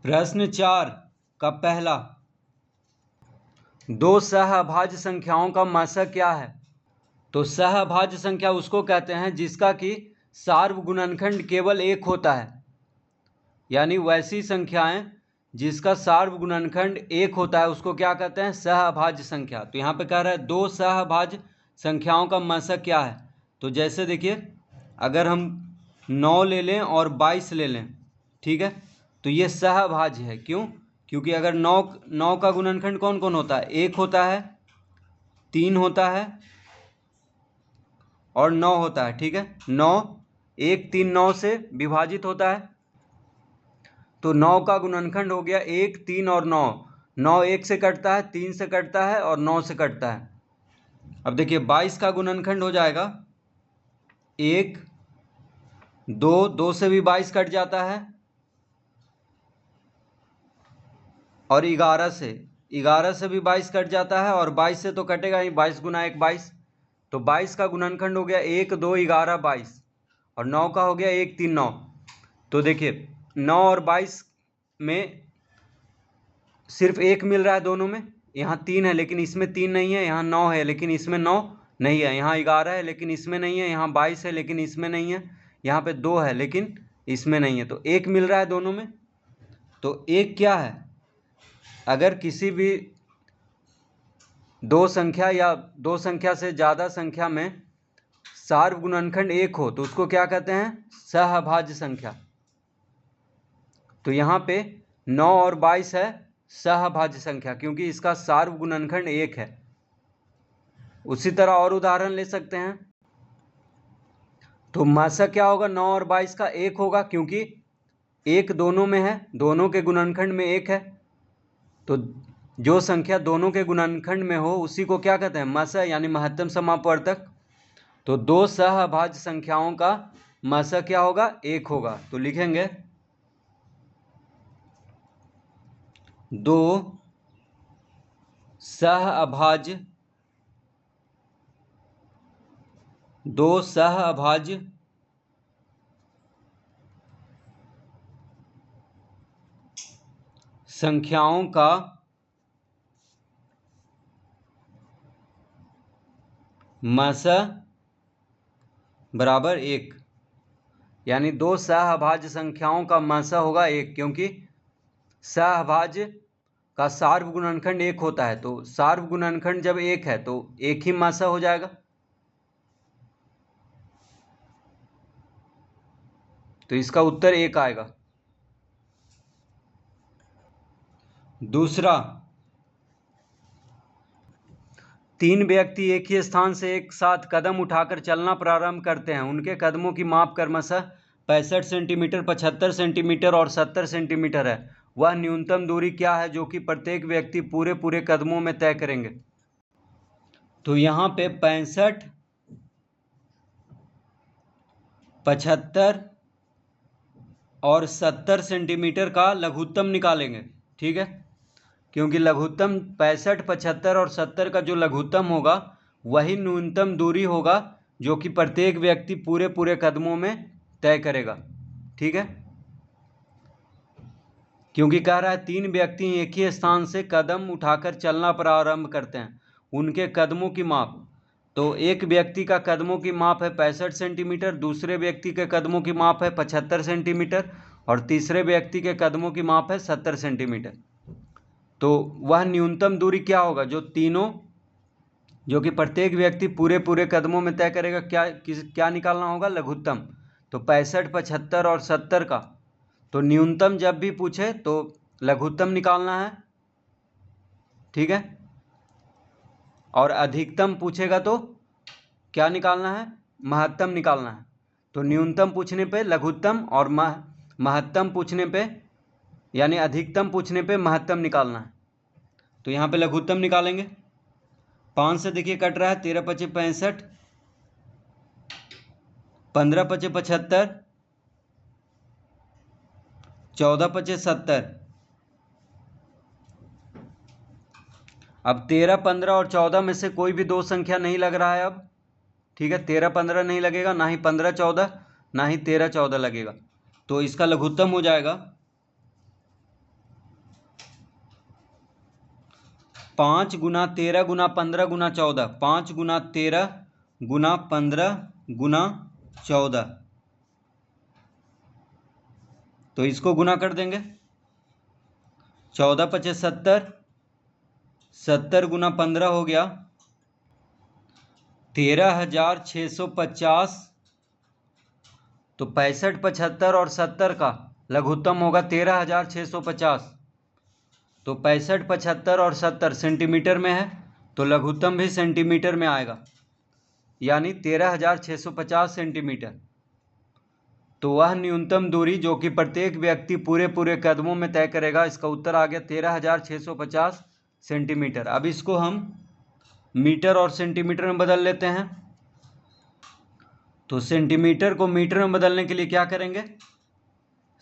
प्रश्न 4 का पहला, दो सहअभाज्य संख्याओं का मासा क्या है। तो सहअभाज्य संख्या उसको कहते हैं जिसका कि सार्वगुणनखंड केवल एक होता है, यानी वैसी संख्याएं जिसका सार्वगुणनखंड एक होता है उसको क्या कहते हैं, सहअभाज्य संख्या। तो यहाँ पे कह रहा है दो सहअभाज्य संख्याओं का मासा क्या है। तो जैसे देखिए, अगर हम 9 ले लें और 22 ले लें, ठीक है, तो ये सहअभाज्य है। क्यों? क्योंकि अगर 9 का गुणनखंड कौन कौन होता है, 1 होता है, 3 होता है और 9 होता है। ठीक है, 9 1 3 9 से विभाजित होता है, तो 9 का गुणनखंड हो गया 1 3 और 9। 9 1 से कटता है, 3 से कटता है और 9 से कटता है। अब देखिए 22 का गुणनखंड हो जाएगा 1 2, 2 से भी 22 कट जाता है, और 11 से भी 22 कट जाता है, और 22 से तो कटेगा ही, 22 गुना 1 22। तो 22 का गुणनखंड हो गया 1 2 11 22, और 9 का हो गया 1 3 9। तो देखिए 9 और 22 में सिर्फ 1 मिल रहा है दोनों में। यहाँ 3 है लेकिन इसमें 3 नहीं है, यहाँ 9 है लेकिन इसमें 9 नहीं है, यहाँ 11 है लेकिन इसमें नहीं है, यहाँ 22 है लेकिन इसमें नहीं है, यहाँ पे 2 है लेकिन इसमें नहीं है। तो 1 मिल रहा है दोनों में। तो 1 क्या है, अगर किसी भी दो संख्या या दो संख्या से ज़्यादा संख्या में सार्वगुणनखंड 1 हो तो उसको क्या कहते हैं, सहअभाज्य संख्या। तो यहाँ पे 9 और 22 है सहअभाज्य संख्या, क्योंकि इसका सार्वगुणनखंड 1 है। उसी तरह और उदाहरण ले सकते हैं। तो मासा क्या होगा, 9 और 22 का 1 होगा, क्योंकि 1 दोनों में है, दोनों के गुणनखंड में 1 है। तो जो संख्या दोनों के गुणनखंड में हो उसी को क्या कहते हैं, मासा, यानी महत्तम समापवर्तक। तो दो सहअभाज्य संख्याओं का मासा क्या होगा, 1 होगा। तो लिखेंगे दो सहअभाज्य संख्याओं का मासा बराबर 1, यानी दो सहअभाज्य संख्याओं का मासा होगा 1, क्योंकि सहअभाज्य का सार्वगुणनखंड 1 होता है। तो सार्वगुणनखंड जब 1 है तो 1 ही मासा हो जाएगा। तो इसका उत्तर 1 आएगा। दूसरा, 3 व्यक्ति एक ही स्थान से एक साथ कदम उठाकर चलना प्रारंभ करते हैं। उनके कदमों की माप क्रमशः 65 सेंटीमीटर, 75 सेंटीमीटर और 70 सेंटीमीटर है। वह न्यूनतम दूरी क्या है जो कि प्रत्येक व्यक्ति पूरे कदमों में तय करेंगे। तो यहाँ पे 65, 75 और 70 सेंटीमीटर का लघुत्तम निकालेंगे। ठीक है, क्योंकि लघुत्तम 65, 75 और 70 का जो लघुत्तम होगा वही न्यूनतम दूरी होगा जो कि प्रत्येक व्यक्ति पूरे कदमों में तय करेगा। ठीक है, क्योंकि कह रहा है 3 व्यक्ति एक ही स्थान से कदम उठाकर चलना प्रारंभ करते हैं, उनके कदमों की माप। तो एक व्यक्ति का कदमों की माप है 65 सेंटीमीटर, दूसरे व्यक्ति के कदमों की माप है 75 सेंटीमीटर और तीसरे व्यक्ति के कदमों की माप है 70 सेंटीमीटर। तो वह न्यूनतम दूरी क्या होगा, जो तीनों, जो कि प्रत्येक व्यक्ति पूरे कदमों में तय करेगा, क्या निकालना होगा, लघुत्तम। तो 65, 75 और 70 का तो न्यूनतम जब भी पूछे तो लघुत्तम निकालना है। ठीक है, और अधिकतम पूछेगा तो क्या निकालना है, महत्तम निकालना है। तो न्यूनतम पूछने पे लघुत्तम और महत्तम पूछने पे, यानी अधिकतम पूछने पे महत्तम निकालना है। तो यहाँ पे लघुत्तम निकालेंगे। 5 से देखिए कट रहा है, 13 पचे 65, 15 पचे 75, 14 पचे 70। अब 13, 15 और 14 में से कोई भी दो संख्या नहीं लग रहा है अब। ठीक है, 13, 15 नहीं लगेगा, ना ही 15, 14, ना ही 13, 14 लगेगा। तो इसका लघुत्तम हो जाएगा 5 गुना 13 गुना 15 गुना 14, 5 गुना 13 गुना 15 गुना 14, तो इसको गुना कर देंगे। 14 पचे 70, 70 गुना 15 हो गया 13,650। तो 65, 75 और 70 का लघुत्तम होगा 13,650। तो 65, 75 और 70 सेंटीमीटर में है, तो लघुत्तम भी सेंटीमीटर में आएगा, यानी 13,650 सेंटीमीटर। तो वह न्यूनतम दूरी जो कि प्रत्येक व्यक्ति पूरे कदमों में तय करेगा, इसका उत्तर आ गया 13,650 सेंटीमीटर। अब इसको हम मीटर और सेंटीमीटर में बदल लेते हैं। तो सेंटीमीटर को मीटर में बदलने के लिए क्या करेंगे,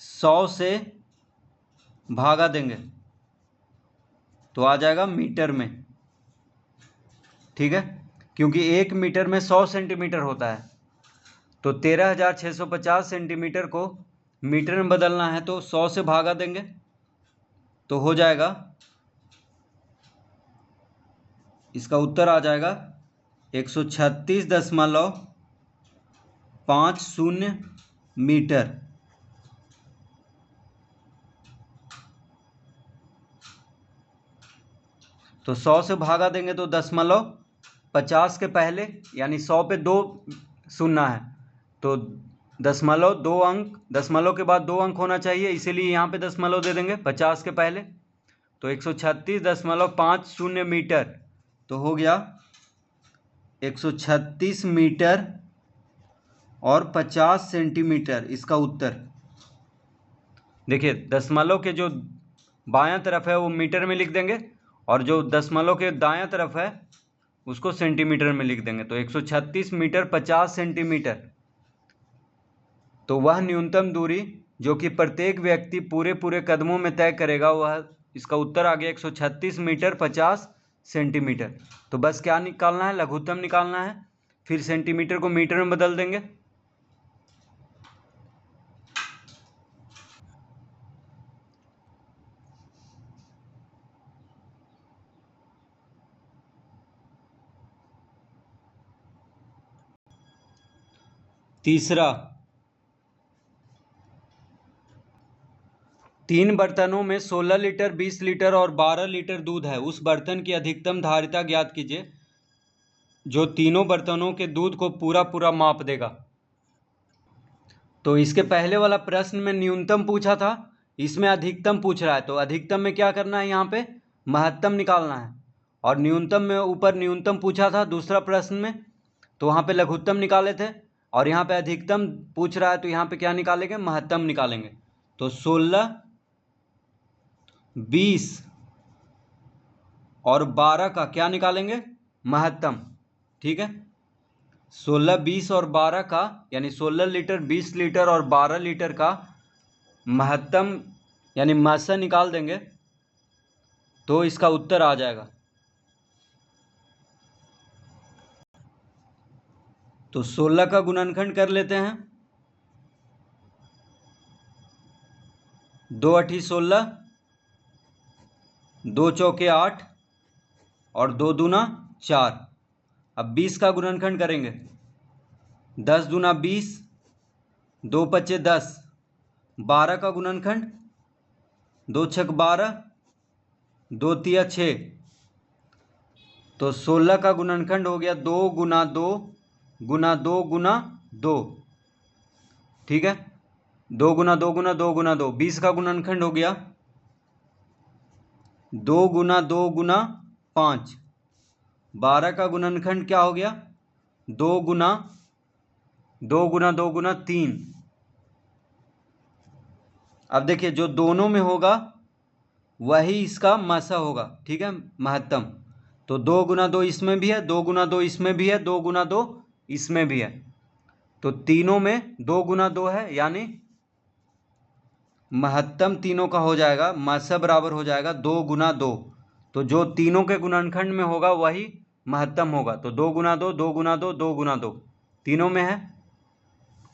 100 से भागा देंगे तो आ जाएगा मीटर में। ठीक है, क्योंकि 1 मीटर में 100 सेंटीमीटर होता है। तो 13,650 सेंटीमीटर को मीटर में बदलना है तो 100 से भागा देंगे तो हो जाएगा, इसका उत्तर आ जाएगा 136.50 मीटर। तो 100 से भागा देंगे तो 0.50 के पहले, यानी 100 पे 2 सुनना है, तो 0.2 अंक, दशमलव के बाद 2 अंक होना चाहिए, इसीलिए यहाँ पे दशमलव दे देंगे 50 के पहले। तो 136.50 मीटर, तो हो गया 136 मीटर और 50 सेंटीमीटर इसका उत्तर। देखिए, दशमलव के जो बायां तरफ है वो मीटर में लिख देंगे और जो दशमलव के दायां तरफ है उसको सेंटीमीटर में लिख देंगे। तो 136 मीटर 50 सेंटीमीटर, तो वह न्यूनतम दूरी जो कि प्रत्येक व्यक्ति पूरे कदमों में तय करेगा, वह, इसका उत्तर आ गया 136 मीटर 50 सेंटीमीटर। तो बस क्या निकालना है, लघुत्तम निकालना है, फिर सेंटीमीटर को मीटर में बदल देंगे। तीसरा, 3 बर्तनों में 16 लीटर, 20 लीटर और 12 लीटर दूध है। उस बर्तन की अधिकतम धारिता ज्ञात कीजिए जो तीनों बर्तनों के दूध को पूरा माप देगा। तो इसके पहले वाला प्रश्न में न्यूनतम पूछा था, इसमें अधिकतम पूछ रहा है। तो अधिकतम में क्या करना है, यहाँ पे महत्तम निकालना है, और न्यूनतम में ऊपर न्यूनतम पूछा था दूसरा प्रश्न में, तो वहाँ पे लघुत्तम निकाले थे, और यहाँ पे अधिकतम पूछ रहा है तो यहाँ पे क्या निकालेंगे, महत्तम निकालेंगे। तो 16, 20 और 12 का क्या निकालेंगे, महत्तम। ठीक है, 16, 20 और 12 का, यानी 16 लीटर, 20 लीटर और 12 लीटर का महत्तम यानी मात्रा निकाल देंगे तो इसका उत्तर आ जाएगा। तो 16 का गुणनखंड कर लेते हैं, 2 8 16, 2 चौके 8 और 2 दूना 4। अब 20 का गुणनखंड करेंगे, 10 दूना 20, 2 पचे 10, 12 का गुणनखंड, 2 छक 12, 2 तिया 6। तो 16 का गुणनखंड हो गया 2 गुना 2 गुना 2 गुना 2। ठीक है, 2 गुना 2 गुना 2 गुना 2। 20 का गुणनखंड हो गया 2 गुना 2 गुना 5। 12 का गुणनखंड क्या हो गया, 2 गुना 2 गुना 2 गुना 3। अब देखिए, जो दोनों में होगा वही इसका मासा होगा। ठीक है, महत्तम। तो 2 गुना 2 इसमें भी है, 2 गुना 2 इसमें भी है, 2 गुना 2 इसमें भी है, तो तीनों में 2 गुना 2 है, यानी महत्तम तीनों का हो जाएगा, मासा बराबर हो जाएगा 2 गुना 2। तो जो तीनों के गुणनखंड में होगा वही महत्तम होगा। तो 2 गुना 2, 2 गुना 2, 2 गुना 2 तीनों में है।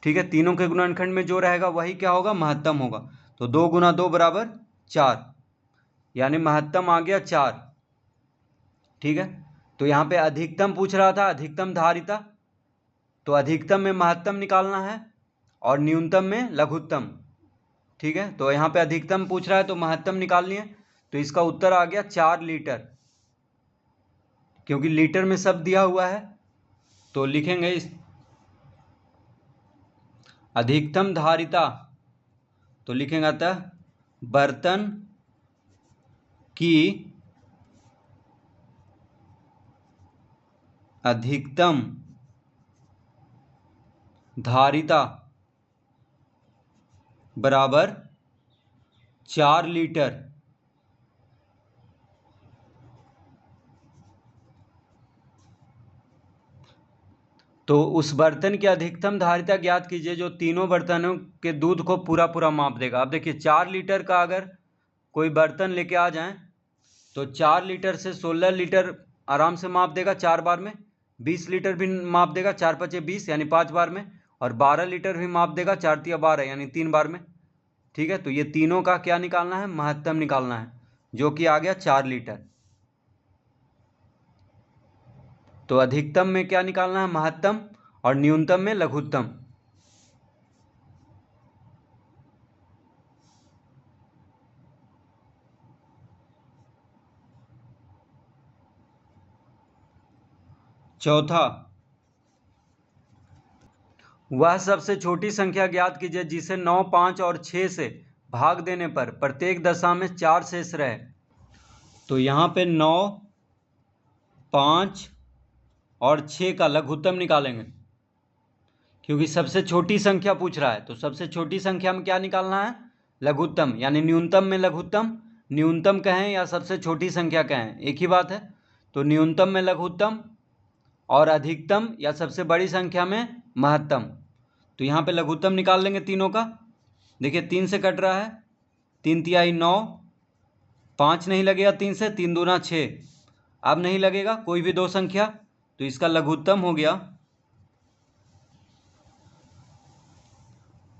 ठीक है, तीनों के गुणनखंड में जो रहेगा वही क्या होगा, महत्तम होगा। तो 2 गुना 2 बराबर 4, यानी महत्तम आ गया 4। ठीक है। तो यहाँ पे अधिकतम पूछ रहा था, अधिकतम धारिता, तो अधिकतम में महत्तम निकालना है और न्यूनतम में लघुत्तम। ठीक है, तो यहाँ पे अधिकतम पूछ रहा है तो महत्तम निकालनी है। तो इसका उत्तर आ गया 4 लीटर, क्योंकि लीटर में सब दिया हुआ है। तो लिखेंगे इस अधिकतम धारिता, तो लिखेंगे अतः बर्तन की अधिकतम धारिता बराबर 4 लीटर। तो उस बर्तन की अधिकतम धारिता ज्ञात कीजिए जो तीनों बर्तनों के दूध को पूरा पूरा माप देगा। अब देखिए 4 लीटर का अगर कोई बर्तन लेके आ जाए तो 4 लीटर से 16 लीटर आराम से माप देगा 4 बार में, 20 लीटर भी माप देगा 4 पचे 20 यानी 5 बार में, और 12 लीटर भी माप देगा 4 तिया 12 यानी 3 बार में। ठीक है, तो ये तीनों का क्या निकालना है, महत्तम निकालना है, जो कि आ गया 4 लीटर। तो अधिकतम में क्या निकालना है, महत्तम, और न्यूनतम में लघुत्तम। चौथा, वह सबसे छोटी संख्या ज्ञात कीजिए जिसे 9, 5 और 6 से भाग देने पर प्रत्येक दशा में 4 शेष रहे। तो यहाँ पे 9, 5 और 6 का लघुत्तम निकालेंगे, क्योंकि सबसे छोटी संख्या पूछ रहा है। तो सबसे छोटी संख्या में क्या निकालना है, लघुत्तम, यानी न्यूनतम में लघुत्तम। न्यूनतम कहें या सबसे छोटी संख्या कहें एक ही बात है। तो न्यूनतम में लघुत्तम और अधिकतम या सबसे बड़ी संख्या में महत्तम। तो यहाँ पे लघुत्तम निकाल लेंगे तीनों का। देखिए 3 से कट रहा है, 3 तिहाई 9, 5 नहीं लगेगा 3 से, 3 दूना 6, अब नहीं लगेगा कोई भी दो संख्या, तो इसका लघुत्तम हो गया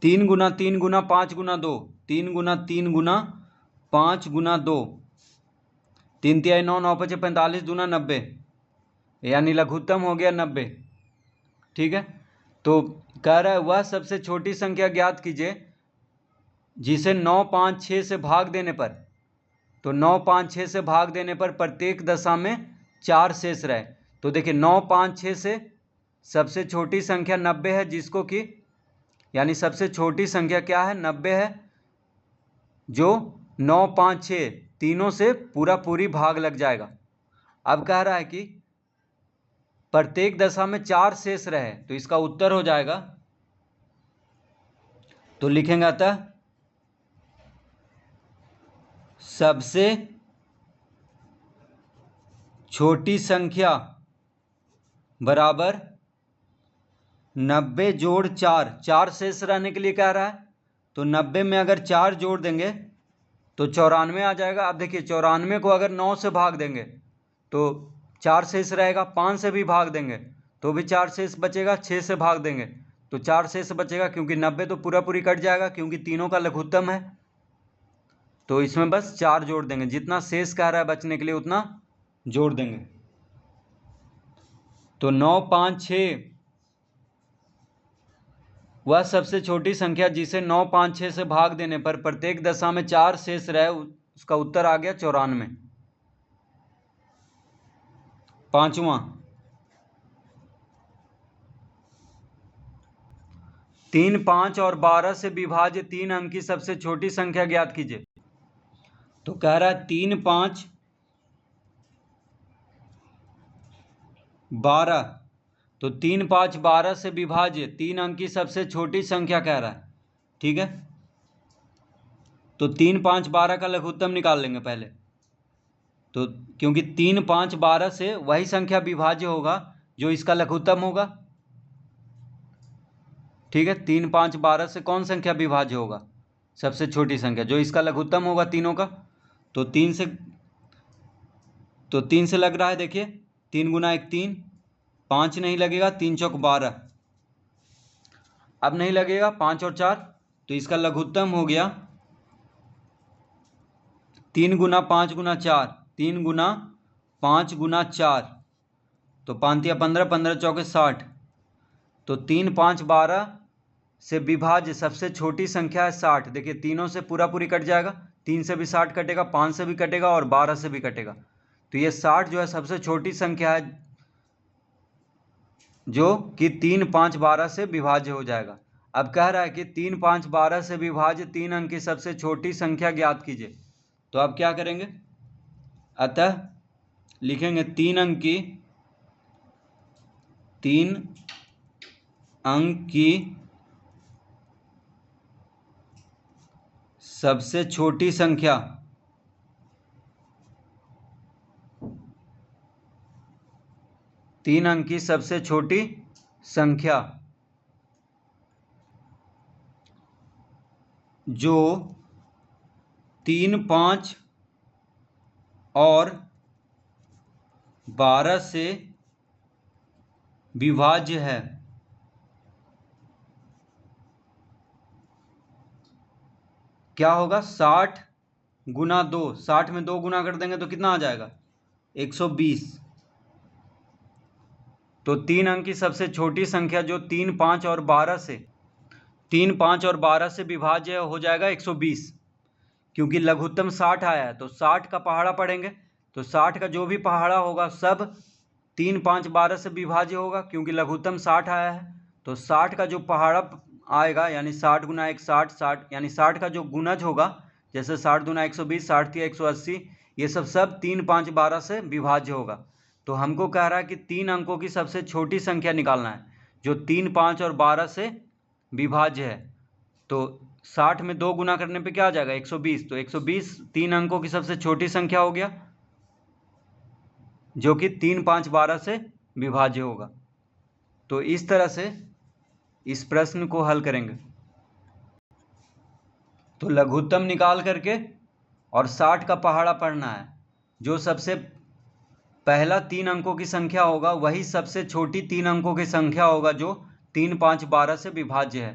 3 गुना 3 गुना 5 गुना 2, 3 गुना 3 गुना 5 गुना 2, 3 तिहाई 9, 9 पचे 45 दूना 90, यानी लघुत्तम हो गया 90। ठीक है, तो कह रहा है वह सबसे छोटी संख्या ज्ञात कीजिए जिसे 9, 5, 6 से भाग देने पर, तो 9, 5, 6 से भाग देने पर प्रत्येक दशा में 4 शेष रहे। तो देखिए 9, 5, 6 से सबसे छोटी संख्या 90 है, जिसको कि यानी सबसे छोटी संख्या क्या है, 90 है, जो 9, 5, 6 तीनों से पूरा पूरी भाग लग जाएगा। अब कह रहा है कि प्रत्येक दशा में 4 शेष रहे, तो इसका उत्तर हो जाएगा, तो लिखेंगे अतः सबसे छोटी संख्या बराबर 90 जोड़ 4, 4 शेष रहने के लिए कह रहा है। तो 90 में अगर 4 जोड़ देंगे तो 94 आ जाएगा। अब देखिए 94 को अगर 9 से भाग देंगे तो 4 शेष रहेगा, 5 से भी भाग देंगे तो भी 4 शेष बचेगा, 6 से भाग देंगे तो 4 शेष बचेगा, क्योंकि 90 तो पूरा पूरी कट जाएगा क्योंकि तीनों का लघुत्तम है। तो इसमें बस 4 जोड़ देंगे, जितना शेष कह रहा है बचने के लिए उतना जोड़ देंगे। तो 9, 5, 6 वह सबसे छोटी संख्या जिसे 9, 5, 6 से भाग देने पर प्रत्येक दशा में 4 शेष रहे, उसका उत्तर आ गया 94। पांचवा, 3, 5 और 12 से विभाज्य 3 अंक की सबसे छोटी संख्या ज्ञात कीजिए। तो कह रहा है 3, 5, 12, तो 3, 5, 12 से विभाज्य 3 अंक की सबसे छोटी संख्या कह रहा है। ठीक है, तो 3, 5, 12 का लघुत्तम निकाल लेंगे पहले। तो क्योंकि 3, 5, 12 से वही संख्या विभाज्य होगा जो इसका लघुत्तम होगा। ठीक है, 3, 5, 12 से कौन संख्या विभाज्य होगा, सबसे छोटी संख्या जो इसका लघुत्तम होगा तीनों का। तो 3 से लग रहा है, देखिए 3 गुना 1 3, 5 नहीं लगेगा, 3 चौक 12, अब नहीं लगेगा 5 और 4, तो इसका लघुत्तम हो गया 3 गुना 5 गुना 4, 3 गुना 5 गुना 4, तो 5 या 15, 15 चौके 60, तो 3, 5, 12 से विभाज्य सबसे छोटी संख्या है 60। देखिए तीनों से पूरा पूरी कट जाएगा, 3 से भी 60 कटेगा, 5 से भी कटेगा और 12 से भी कटेगा। तो ये 60 जो है सबसे छोटी संख्या है जो कि 3, 5, 12 से विभाज्य हो जाएगा। अब कह रहा है कि 3, 5, 12 से विभाज्य 3 अंक की सबसे छोटी संख्या ज्ञात कीजिए। तो अब क्या करेंगे, अतः लिखेंगे 3 अंक की सबसे छोटी संख्या जो 3, 5 और 12 से विभाज्य है। क्या होगा, 60 गुना 2, 60 में 2 गुना कर देंगे तो कितना आ जाएगा, 120। तो 3 अंक की सबसे छोटी संख्या जो 3, 5 और 12 से विभाज्य हो जाएगा 120, क्योंकि लघुत्तम 60 आया है तो 60 का पहाड़ा पढ़ेंगे, तो 60 का जो भी पहाड़ा होगा सब 3, 5, 12 से विभाज्य होगा, क्योंकि लघुत्तम 60 आया है। तो 60 का जो पहाड़ा आएगा यानी 60 गुना 1, 60, 60 यानी 60 का जो गुणज होगा, जैसे 60 गुना 120, 60 या 180, ये सब 3, 5, 12 से विभाज्य होगा। तो हमको कह रहा है कि 3 अंकों की सबसे छोटी संख्या निकालना है जो 3, 5 और 12 से विभाज्य है। तो 60 में 2 गुना करने पे क्या आ जाएगा, 120। तो 120 3 अंकों की सबसे छोटी संख्या हो गया जो कि 3, 5, 12 से विभाज्य होगा। तो इस तरह से इस प्रश्न को हल करेंगे। तो लघुत्तम निकाल करके और 60 का पहाड़ा पढ़ना है। जो सबसे पहला 3 अंकों की संख्या होगा वही सबसे छोटी 3 अंकों की संख्या होगा जो 3, 5, 12 से विभाज्य है।